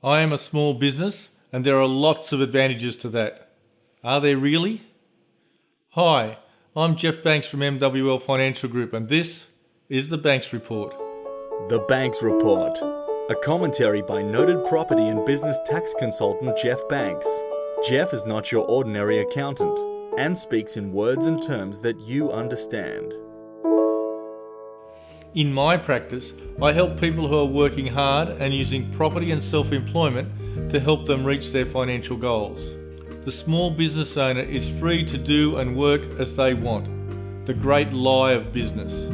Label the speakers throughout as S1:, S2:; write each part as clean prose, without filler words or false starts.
S1: I am a small business and there are lots of advantages to that. Are there really? Hi, I'm Jeff Banks from MWL Financial Group and this is the Banks Report.
S2: The Banks Report, a commentary by noted property and business tax consultant Jeff Banks. Jeff is not your ordinary accountant and speaks in words and terms that you understand.
S1: In my practice, I help people who are working hard and using property and self-employment to help them reach their financial goals. The small business owner is free to do and work as they want. The great lie of business.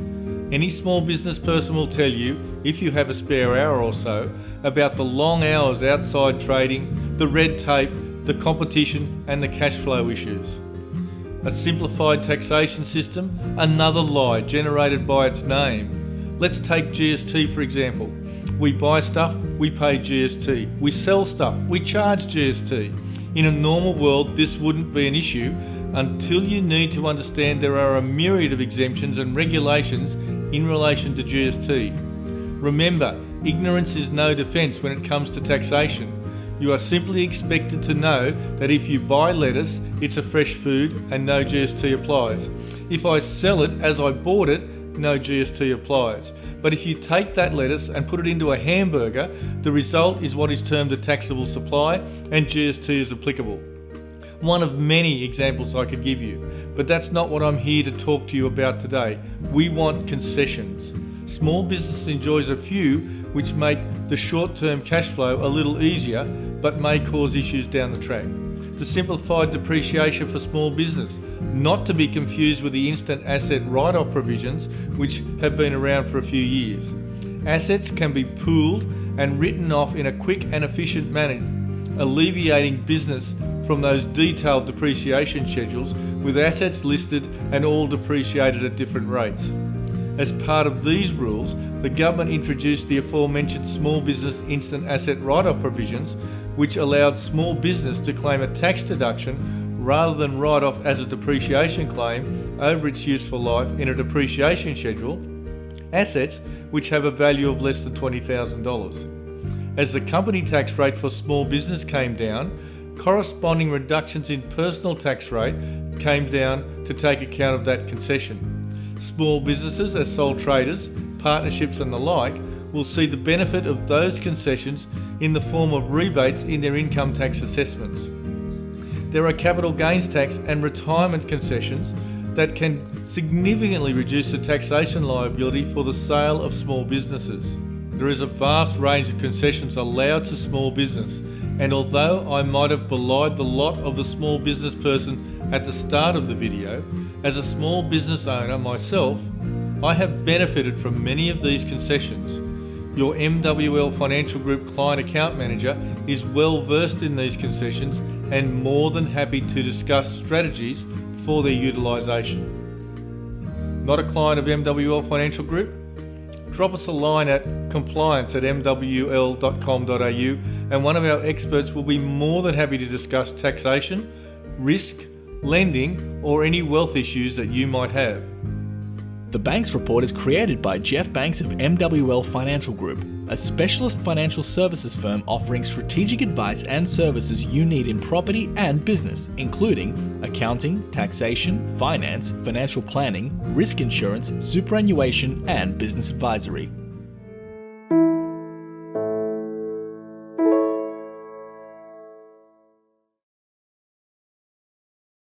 S1: Any small business person will tell you, if you have a spare hour or so, about the long hours outside trading, the red tape, the competition and the cash flow issues. A simplified taxation system, another lie generated by its name. Let's take GST for example. We buy stuff, we pay GST. We sell stuff, we charge GST. In a normal world, this wouldn't be an issue until you need to understand there are a myriad of exemptions and regulations in relation to GST. Remember, ignorance is no defence when it comes to taxation. You are simply expected to know that if you buy lettuce, it's a fresh food and no GST applies. If I sell it as I bought it, no GST applies. But if you take that lettuce and put it into a hamburger, the result is what is termed a taxable supply and GST is applicable. One of many examples I could give you, but that's not what I'm here to talk to you about today. We want concessions. Small business enjoys a few which make the short-term cash flow a little easier, but may cause issues down the track. The simplified depreciation for small business, not to be confused with the instant asset write-off provisions which have been around for a few years. Assets can be pooled and written off in a quick and efficient manner, alleviating business from those detailed depreciation schedules with assets listed and all depreciated at different rates. As part of these rules, the government introduced the aforementioned small business instant asset write-off provisions, which allowed small business to claim a tax deduction rather than write off as a depreciation claim over its useful life in a depreciation schedule, assets which have a value of less than $20,000. As the company tax rate for small business came down, corresponding reductions in personal tax rate came down to take account of that concession. Small businesses as sole traders, partnerships and the like will see the benefit of those concessions in the form of rebates in their income tax assessments. There are capital gains tax and retirement concessions that can significantly reduce the taxation liability for the sale of small businesses. There is a vast range of concessions allowed to small business, and although I might have belied the lot of the small business person at the start of the video, as a small business owner myself, I have benefited from many of these concessions. Your MWL Financial Group client account manager is well versed in these concessions and more than happy to discuss strategies for their utilisation. Not a client of MWL Financial Group? Drop us a line at compliance@mwl.com.au and one of our experts will be more than happy to discuss taxation, risk, lending or any wealth issues that you might have.
S3: The Banks Report is created by Jeff Banks of MWL Financial Group, a specialist financial services firm offering strategic advice and services you need in property and business, including accounting, taxation, finance, financial planning, risk insurance, superannuation, and business advisory.